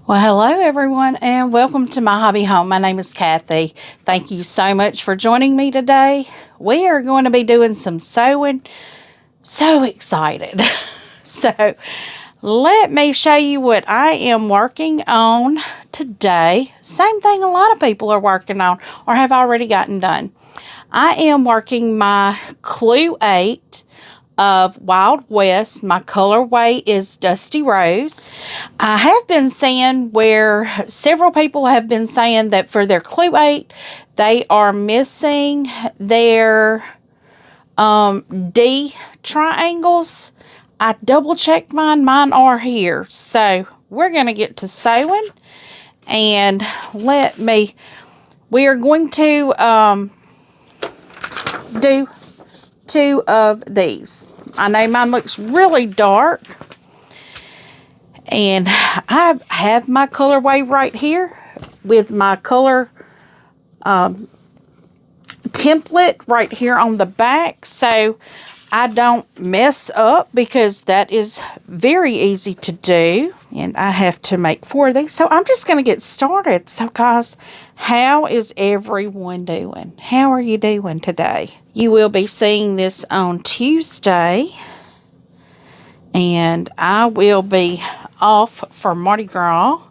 Well, hello everyone and welcome to My Hobby Home. My name is Cathy. Thank you so much for joining me today. We are going to be doing some sewing. So excited. So let me show you what I am working on today. Same thing a lot of people are working on or have already gotten done. I am working my Clue 8 of Wild West. My colorway is Dusty Rose. I have been seeing where several people have been saying that for their Clue 8, they are missing their D triangles. I double checked mine. Mine are here. So we're going to get to sewing. And we are going to do two of these. I know mine looks really dark, and I have my colorway right here with my color template right here on the back, so I don't mess up, because that is very easy to do. And I have to make 4 of these, so I'm just going to get started. So guys, how is everyone doing? How are you doing today? You will be seeing this on Tuesday, and I will be off for Mardi Gras,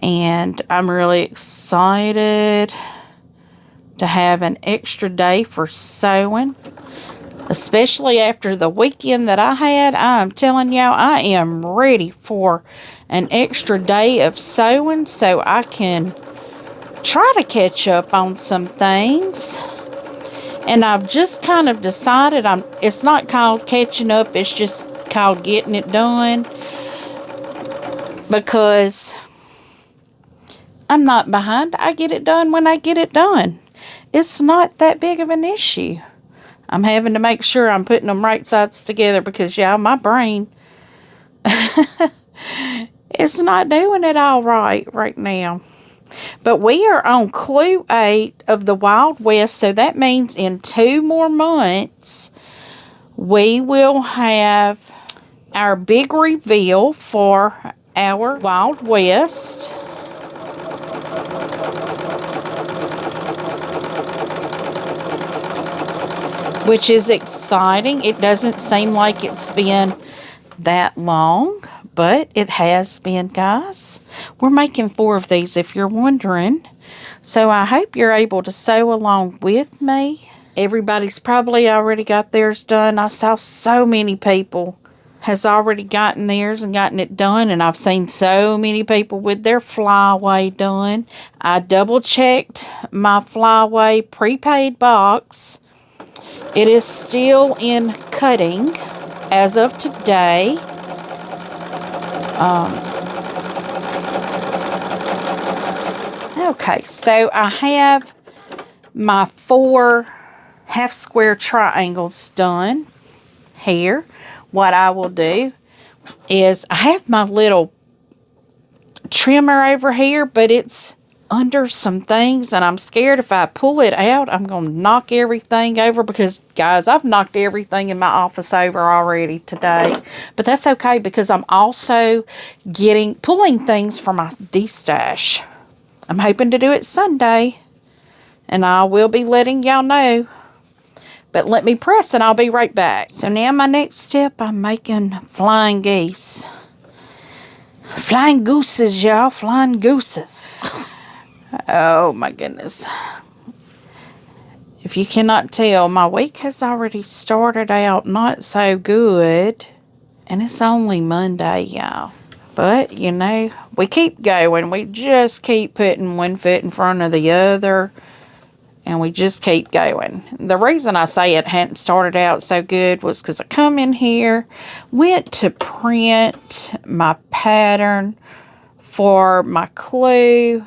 and I'm really excited to have an extra day for sewing, especially after the weekend that I had. I'm telling y'all, I am ready for an extra day of sewing so I can try to catch up on some things. And I've just kind of decided it's not called catching up, it's just called getting it done, because I'm not behind. I get it done when I get it done. It's not that big of an issue. I'm having to make sure I'm putting them right sides together, because y'all, my brain it's not doing it all right now. But we are on Clue 8 of the Wild West, so that means in 2 more months we will have our big reveal for our Wild West. Which is exciting. It doesn't seem like it's been that long, but it has been, guys. We're making 4 of these, if you're wondering. So I hope you're able to sew along with me. Everybody's probably already got theirs done. I saw so many people has already gotten theirs and gotten it done, and I've seen so many people with their flyaway done. I double checked my flyaway prepaid box. It is still in cutting as of today. Okay, so I have my 4 half square triangles done here. What I will do is I have my little trimmer over here, but it's under some things, and I'm scared if I pull it out, I'm going to knock everything over, because, guys, I've knocked everything in my office over already today. But that's okay, because I'm also pulling things for my D-stash. I'm hoping to do it Sunday, and I will be letting y'all know. But let me press, and I'll be right back. So now my next step, I'm making flying geese. Flying gooses, y'all. Flying gooses. Oh my goodness. If you cannot tell, my week has already started out not so good. And it's only Monday, y'all. But, you know, we keep going. We just keep putting one foot in front of the other. And we just keep going. The reason I say it hadn't started out so good was because I come in here, went to print my pattern for my Clue.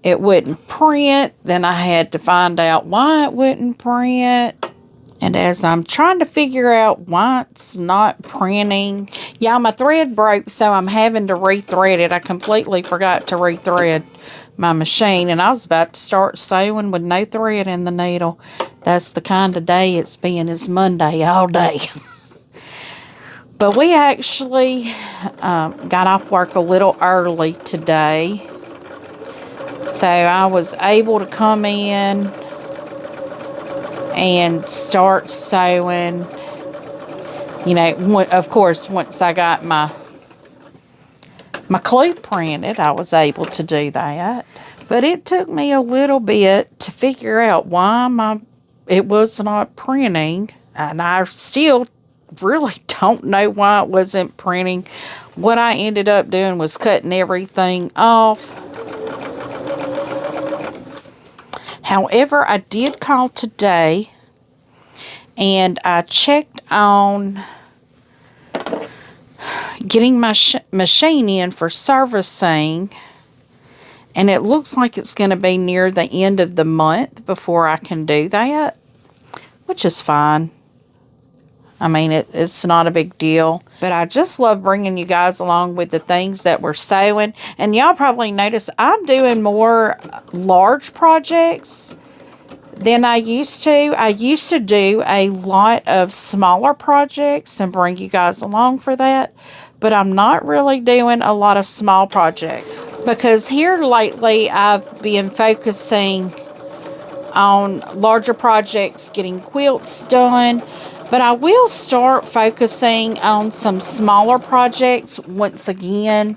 It wouldn't print. Then I had to find out why it wouldn't print. And as I'm trying to figure out why it's not printing, yeah, my thread broke, so I'm having to rethread it. I completely forgot to rethread my machine, and I was about to start sewing with no thread in the needle. That's the kind of day it's been. It's Monday all day. But we actually got off work a little early today. So I was able to come in and start sewing. You know, of course, once I got my Quilt printed, I was able to do that. But it took me a little bit to figure out why it was not printing. And I still really don't know why it wasn't printing. What I ended up doing was cutting everything off. However, I did call today and I checked on getting my machine in for servicing, and it looks like it's going to be near the end of the month before I can do that, which is fine. I mean, it's not a big deal, but I just love bringing you guys along with the things that we're sewing. And y'all probably notice I'm doing more large projects than I used to. I used to do a lot of smaller projects and bring you guys along for that. But I'm not really doing a lot of small projects. Because here lately, I've been focusing on larger projects, getting quilts done. But I will start focusing on some smaller projects once again.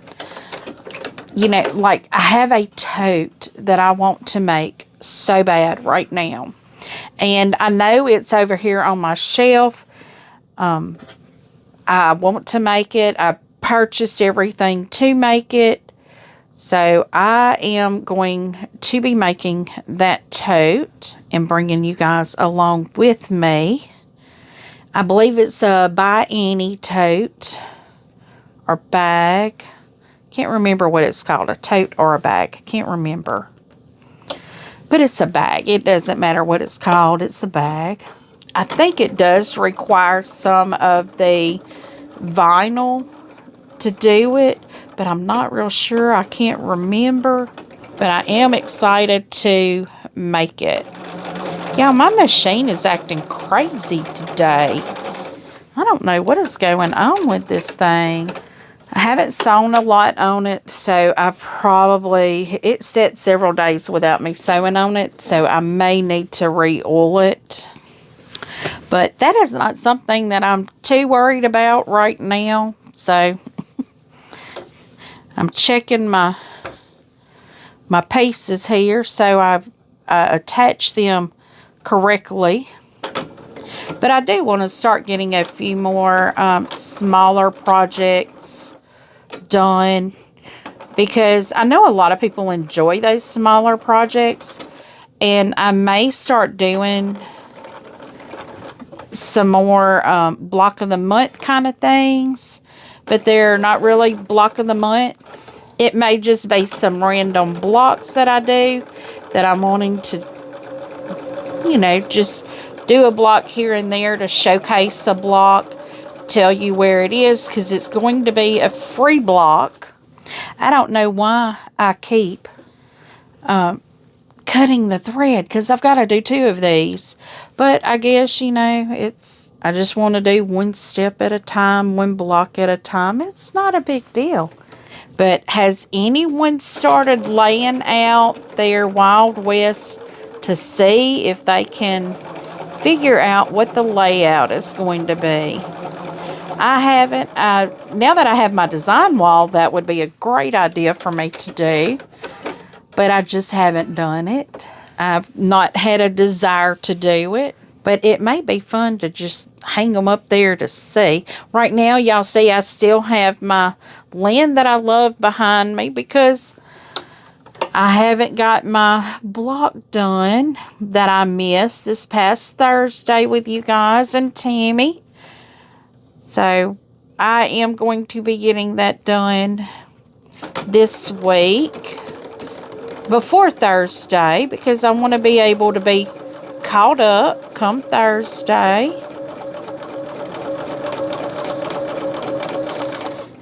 You know, like I have a tote that I want to make so bad right now. And I know it's over here on my shelf. I want to make it. I purchased everything to make it. So I am going to be making that tote and bringing you guys along with me. I believe it's a by Annie tote or bag. Can't remember what it's called, a tote or a bag. Can't remember. But it's a bag. It doesn't matter what it's called. It's a bag. I think it does require some of the vinyl to do it, but I'm not real sure. I can't remember. But I am excited to make it. Yeah, my machine is acting crazy today. I don't know what is going on with this thing. I haven't sewn a lot on it, so it set several days without me sewing on it, so I may need to re-oil it. But that is not something that I'm too worried about right now, so I'm checking my pieces here, so I've attached them correctly. But I do want to start getting a few more smaller projects done, because I know a lot of people enjoy those smaller projects, and I may start doing some more block of the month kind of things, but they're not really block of the months. It may just be some random blocks that I do that I'm wanting to, you know, just do a block here and there to showcase a block, tell you where it is, because it's going to be a free block. I don't know why I keep cutting the thread, because I've got to do 2 of these. But I guess, you know, I just want to do one step at a time, one block at a time. It's not a big deal. But has anyone started laying out their Wild West to see if they can figure out what the layout is going to be? I haven't. Now that I have my design wall, that would be a great idea for me to do. But I just haven't done it. I've not had a desire to do it. But it may be fun to just hang them up there to see. Right now, y'all see I still have my land that I love behind me, because I haven't got my block done that I missed this past Thursday with you guys and Tammy. So I am going to be getting that done this week before Thursday, because I want to be able to be caught up come Thursday.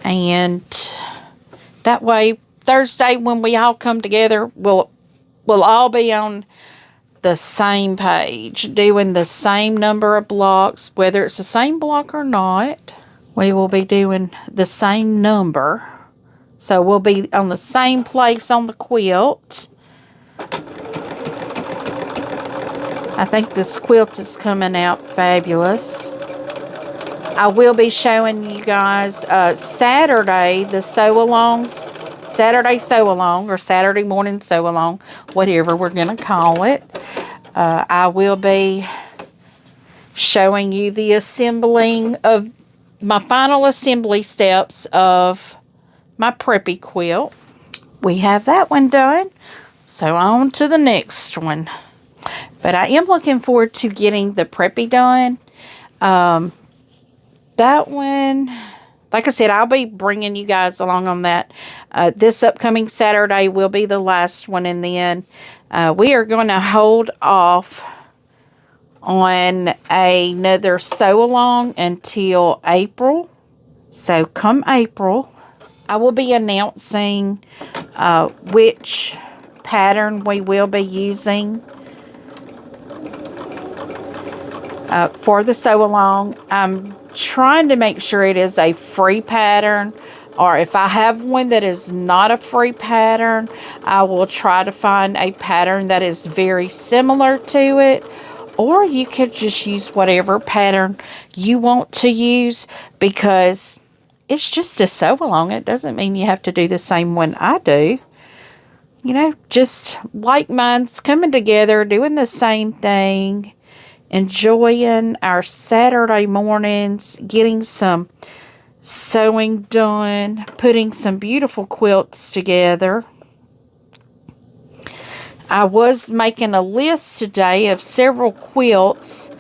And that way, Thursday when we all come together, we'll all be on the same page, doing the same number of blocks, whether it's the same block or not. we will be doing the same number. So we'll be on the same place on the quilt. I think this quilt is coming out fabulous. I will be showing you guys Saturday, the sew-alongs. Saturday sew-along, or Saturday morning sew-along, whatever we're going to call it. I will be showing you the assembling of my final assembly steps of my preppy quilt. We have that one done. So on to the next one. But I am looking forward to getting the preppy done. That one, like I said, I'll be bringing you guys along on that. This upcoming Saturday will be the last one, and then we are going to hold off on another sew-along until April. So come April, I will be announcing which pattern we will be using for the sew-along. I'm trying to make sure it is a free pattern, or if I have one that is not a free pattern, I will try to find a pattern that is very similar to it. Or you could just use whatever pattern you want to use, because it's just a sew-along. It doesn't mean you have to do the same one I do. You know, just like minds coming together, doing the same thing, enjoying our Saturday mornings, getting some sewing done, putting some beautiful quilts together. I was making a list today of several quilts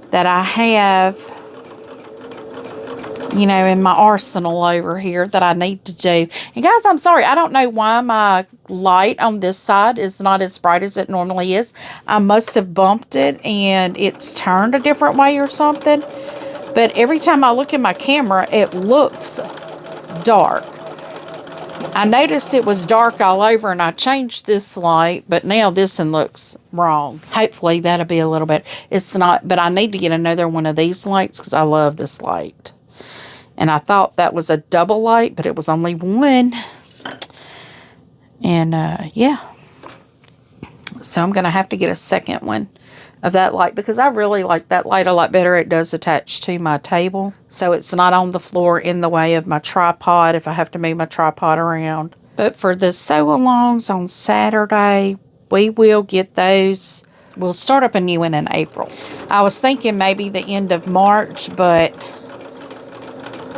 that I have, you know, in my arsenal over here that I need to do. And guys, I'm sorry, I don't know why my light on this side is not as bright as it normally is. I must have bumped it and it's turned a different way or something. But every time I look in my camera, it looks dark. I noticed it was dark all over and I changed this light, but now this one looks wrong. Hopefully that'll be a little bit. It's not, but I need to get another one of these lights because I love this light. And I thought that was a double light, but it was only one. And yeah. So I'm going to have to get a second one of that light because I really like that light a lot better. It does attach to my table, so it's not on the floor in the way of my tripod if I have to move my tripod around. But for the sew-alongs on Saturday, we will get those. We'll start up a new one in April. I was thinking maybe the end of March, but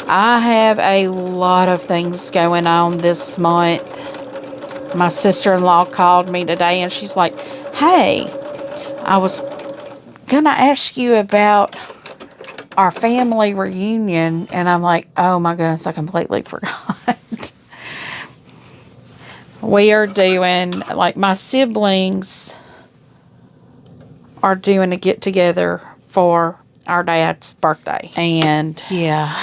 I have a lot of things going on this month. My sister-in-law called me today and she's like, hey, I was gonna ask you about our family reunion. And I'm like, oh my goodness, I completely forgot. We are doing, like, my siblings are doing a get together for our dad's birthday. And yeah,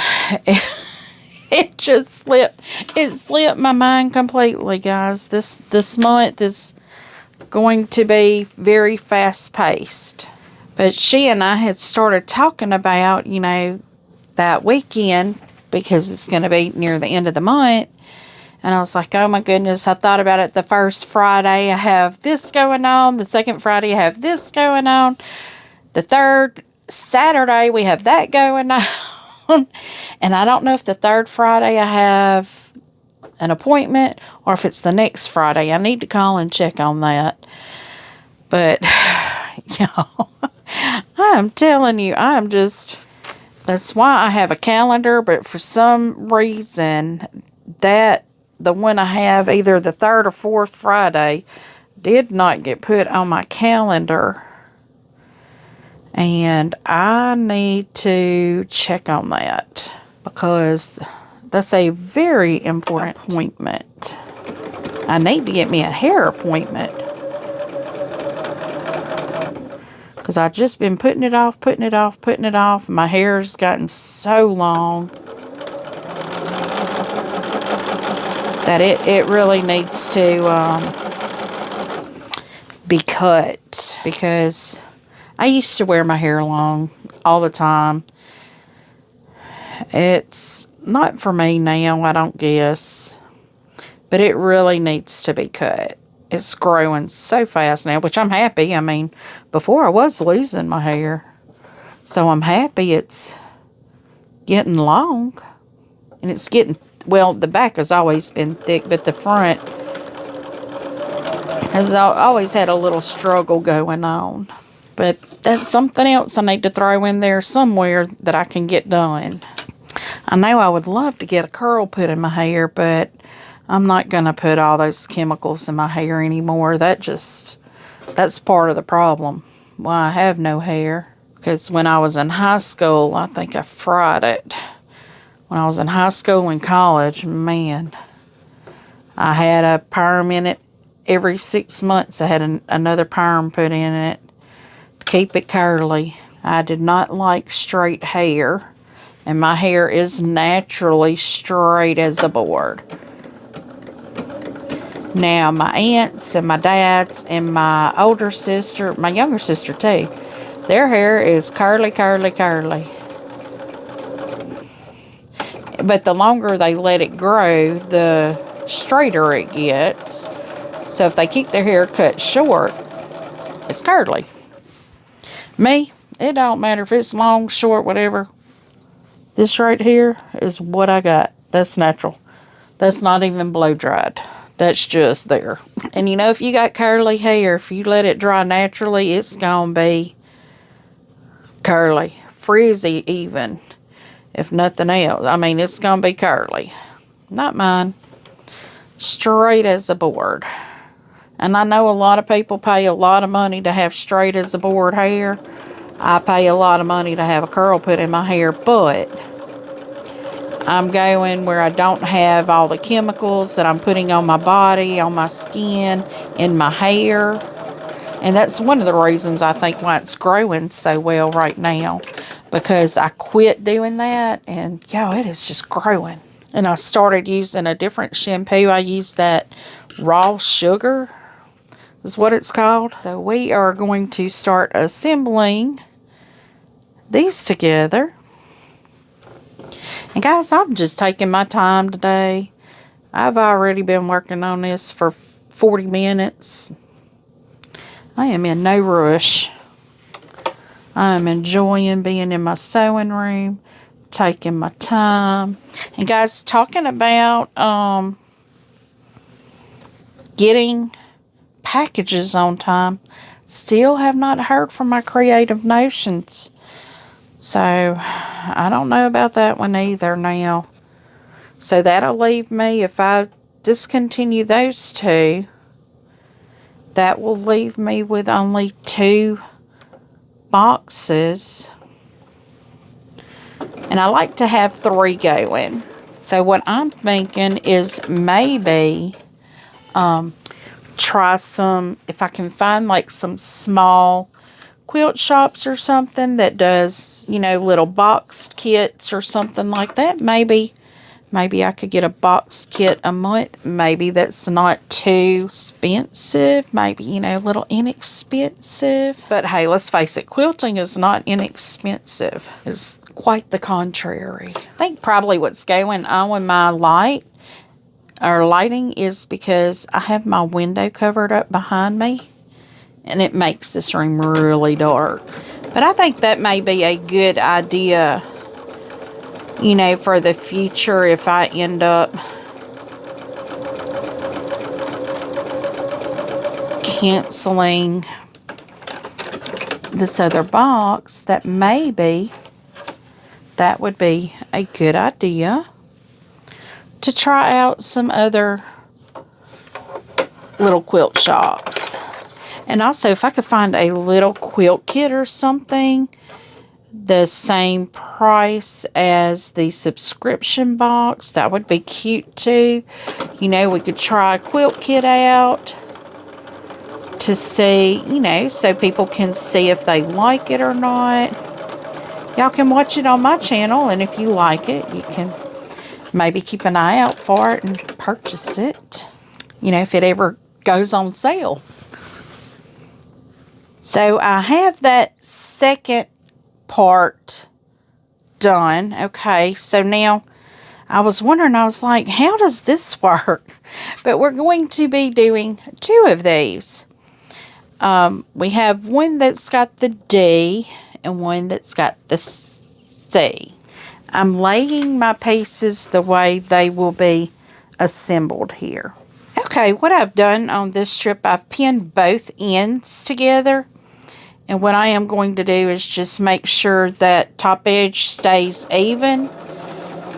it just slipped. It slipped my mind completely, guys. This month is going to be very fast paced. But she and I had started talking about, you know, that weekend because it's going to be near the end of the month. And I was like, oh my goodness, I thought about it. The first Friday I have this going on. The second Friday I have this going on. The third Saturday we have that going on. And I don't know if the third Friday I have an appointment or if it's the next Friday. I need to call and check on that. But, y'all, I'm telling you, that's why I have a calendar. But for some reason, the one I have, either the third or fourth Friday, did not get put on my calendar. And I need to check on that because that's a very important appointment. I need to get me a hair appointment because I've just been putting it off. My hair's gotten so long that it really needs to be cut, because I used to wear my hair long all the time. It's not for me now, I don't guess. But it really needs to be cut. It's growing so fast now, which I'm happy. I mean, before I was losing my hair. So I'm happy it's getting long. And it's getting, well, the back has always been thick, but the front has always had a little struggle going on. But that's something else I need to throw in there somewhere that I can get done. I know I would love to get a curl put in my hair, but I'm not going to put all those chemicals in my hair anymore. That's part of the problem. Why I have no hair. Because when I was in high school, I think I fried it. When I was in high school and college, man, I had a perm in it every 6 months. I had another perm put in it to keep it curly. I did not like straight hair, and my hair is naturally straight as a board. Now, my aunts and my dads and my older sister, my younger sister too, their hair is curly, curly, curly. But the longer they let it grow, the straighter it gets. So if they keep their hair cut short, it's curly. Me, it don't matter if it's long, short, whatever. This right here is what I got. That's natural. That's not even blow dried. That's just there. And you know, if you got curly hair, if you let it dry naturally, it's going to be curly. Frizzy even. If nothing else. I mean, it's going to be curly. Not mine. Straight as a board. And I know a lot of people pay a lot of money to have straight as a board hair. I pay a lot of money to have a curl put in my hair, but I'm going where I don't have all the chemicals that I'm putting on my body, on my skin, in my hair. And that's one of the reasons I think why it's growing so well right now. Because I quit doing that, and yo, it is just growing. And I started using a different shampoo. I used that raw sugar, is what it's called. So we are going to start assembling these together. And guys, I'm just taking my time today. I've already been working on this for 40 minutes. I am in no rush. I'm enjoying being in my sewing room, taking my time. And guys, talking about getting packages on time, still have not heard from my Creative Notions. So, I don't know about that one either now. So, that'll leave me, if I discontinue those two, that will leave me with only 2 boxes. And I like to have 3 going. So what I'm thinking is maybe try some, if I can find like some small quilt shops or something that does, you know, little boxed kits or something like that. Maybe I could get a box kit a month. Maybe that's not too expensive. Maybe, you know, a little inexpensive. But hey, let's face it, quilting is not inexpensive. It's quite the contrary. I think probably what's going on with my lighting is because I have my window covered up behind me. And it makes this room really dark. But I think that may be a good idea, you know, for the future if I end up canceling this other box, that maybe that would be a good idea to try out some other little quilt shops. And also, if I could find a little quilt kit or something, the same price as the subscription box, that would be cute too. You know, we could try a quilt kit out to see, you know, so people can see if they like it or not. Y'all can watch it on my channel, and if you like it, you can maybe keep an eye out for it and purchase it, you know, if it ever goes on sale. So I have that second part done. Okay, so now I was wondering, I was like, how does this work? But we're going to be doing 2 of these. We have one that's got the D and one that's got the C. I'm laying my pieces the way they will be assembled here. Okay, what I've done on this strip, I've pinned both ends together. And what I am going to do is just make sure that top edge stays even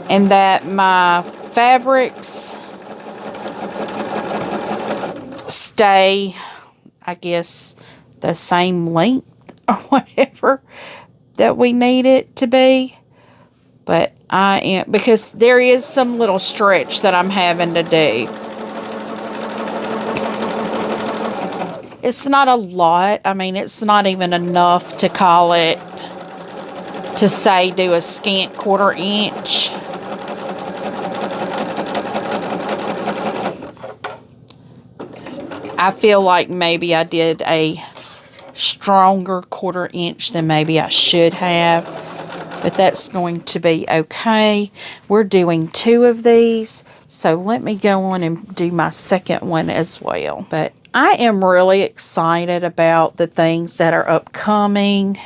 and that my fabrics stay, I guess, the same length or whatever that we need it to be. But I am, because there is some little stretch that I'm having to do. It's not a lot. I mean, it's not even enough to call it, to say do a scant 1/4 inch. I feel like maybe I did a stronger 1/4 inch than maybe I should have. But that's going to be okay. We're doing 2 of these. So let me go on and do my second one as well. But I am really excited about the things that are upcoming.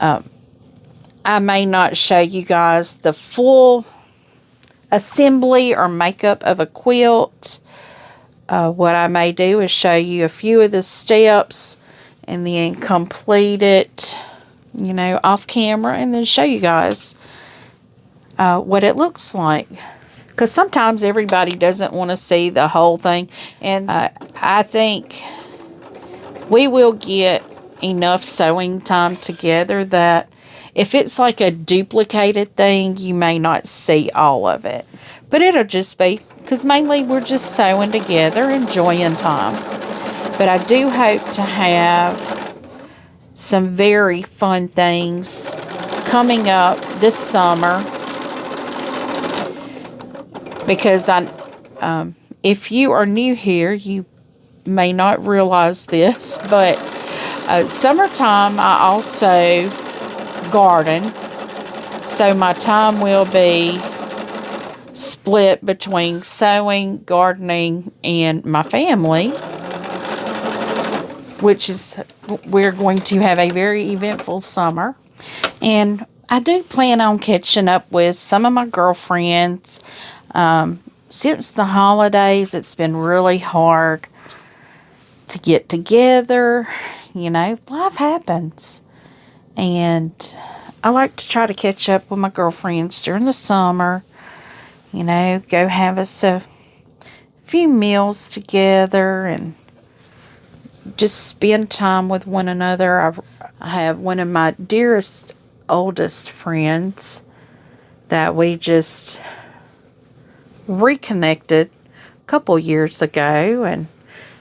I may not show you guys the full assembly or makeup of a quilt. What I may do is show you a few of the steps and then complete it, you know, off camera, and then show you guys what it looks like. Because sometimes everybody doesn't want to see the whole thing. And I think we will get enough sewing time together that if it's like a duplicated thing, you may not see all of it. But it'll just be, because mainly we're just sewing together, enjoying time. But I do hope to have some very fun things coming up this summer. Because if you are new here, you may not realize this, but summertime I also garden. So my time will be split between sewing, gardening, and my family, which is, we're going to have a very eventful summer. And I do plan on catching up with some of my girlfriends. Since the holidays, it's been really hard to get together. You know, life happens. And I like to try to catch up with my girlfriends during the summer. You know, go have us a few meals together and just spend time with one another. I have one of my dearest, oldest friends that we just reconnected a couple years ago, and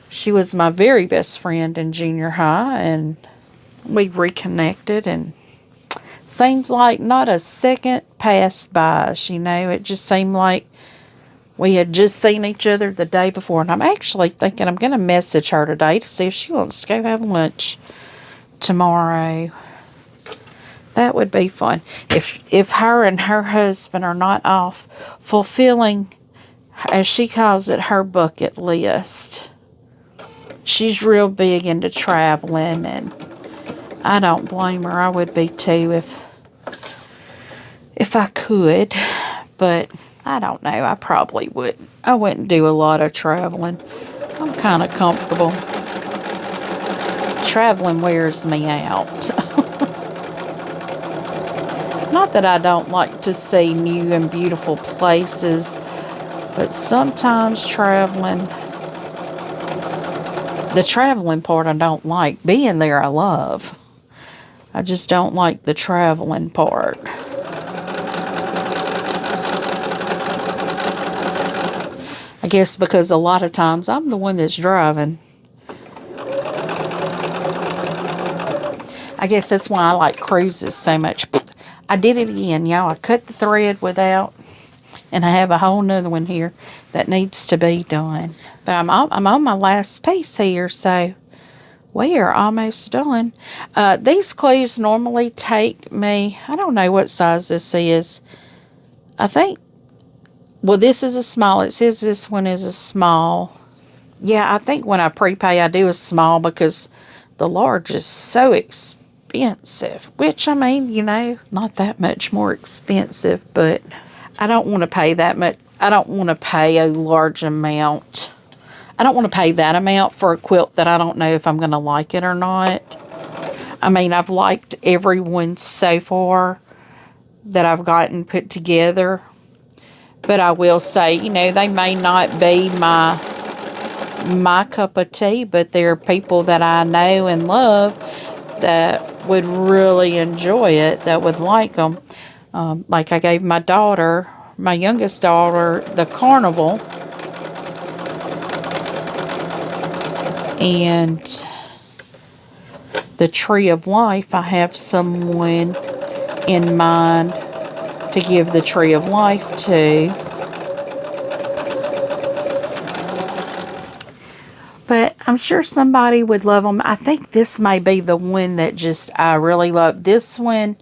she was my very best friend in junior high, and we reconnected, and seems like not a second passed by us, you know. It just seemed like we had just seen each other the day before. And I'm actually thinking I'm going to message her today to see if she wants to go have lunch tomorrow. That would be fun. If her and her husband are not off fulfilling, as she calls it, her bucket list. She's real big into traveling, and I don't blame her. I would be too if I could, but I don't know. I probably wouldn't. I wouldn't do a lot of traveling. I'm kind of comfortable. Traveling wears me out. Not that I don't like to see new and beautiful places, but sometimes the traveling part I don't like. Being there I love. I just don't like the traveling part. I guess because a lot of times I'm the one that's driving. I guess that's why I like cruises so much. I did it again, y'all. I cut the thread without, and I have a whole nother one here that needs to be done. But I'm on my last piece here, so We are almost done. These clues normally take me, I don't know what size this is. I think, well, this is a small. It says this one is a small. Yeah, I think when I prepay, I do a small because the large is so expensive. Which, I mean, you know, not that much more expensive, but I don't want to pay that much. I don't want to pay a large amount. I don't want to pay that amount for a quilt that I don't know if I'm going to like it or not. I mean, I've liked every one so far that I've gotten put together. But I will say, you know, they may not be my cup of tea, but there are people that I know and love that would really enjoy it, that would like them. Like I gave my daughter, my youngest daughter, the carnival. And the Tree of Life, I have someone in mind to give the Tree of Life to. But I'm sure somebody would love them. I think this may be the one that just I really love. This one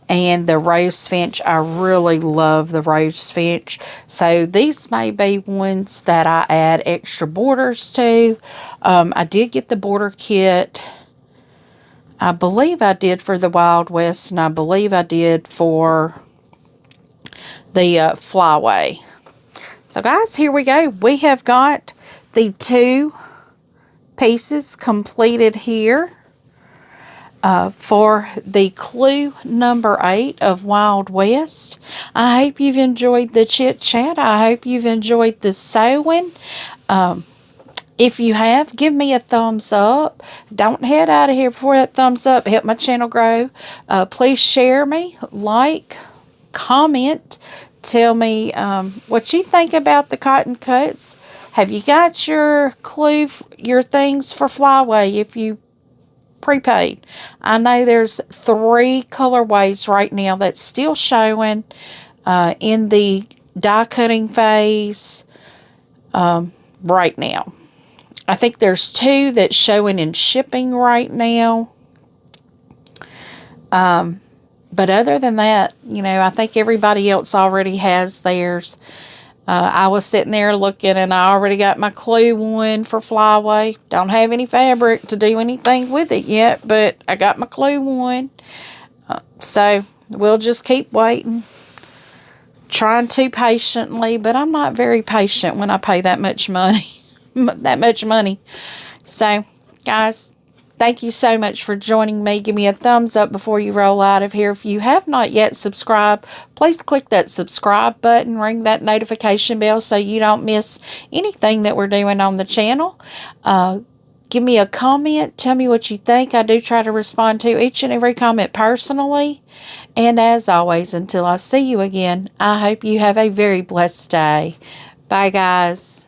and the Rose Finch. I really love the Rose Finch. So these may be ones that I add extra borders to. I did get the border kit. I believe I did for the Wild West, and I believe I did for the Flyway. So guys, here we go. We have got the 2 pieces completed here. For the clue number 8 of Wild West. I hope you've enjoyed the chit chat. I hope you've enjoyed the sewing. If you have, give me a thumbs up. Don't head out of here before that thumbs up. Help my channel grow. Please share me, like, comment. Tell me what you think about the cotton cuts. Have you got your clue, your things for Flyway if you prepaid? I know there's 3 colorways right now that's still showing in the die cutting phase right now. I think there's 2 that's showing in shipping right now. But other than that, you know, I think everybody else already has theirs. I was sitting there looking, and I already got my clue one for Flyway. Don't have any fabric to do anything with it yet, but I got my clue one. So we'll just keep waiting. Trying to patiently, but I'm not very patient when I pay that much money. that much money. So, guys, thank you so much for joining me. Give me a thumbs up before you roll out of here. If you have not yet subscribed, please click that subscribe button. Ring that notification bell so you don't miss anything that we're doing on the channel. Give me a comment. Tell me what you think. I do try to respond to each and every comment personally. And as always, until I see you again, I hope you have a very blessed day. Bye, guys.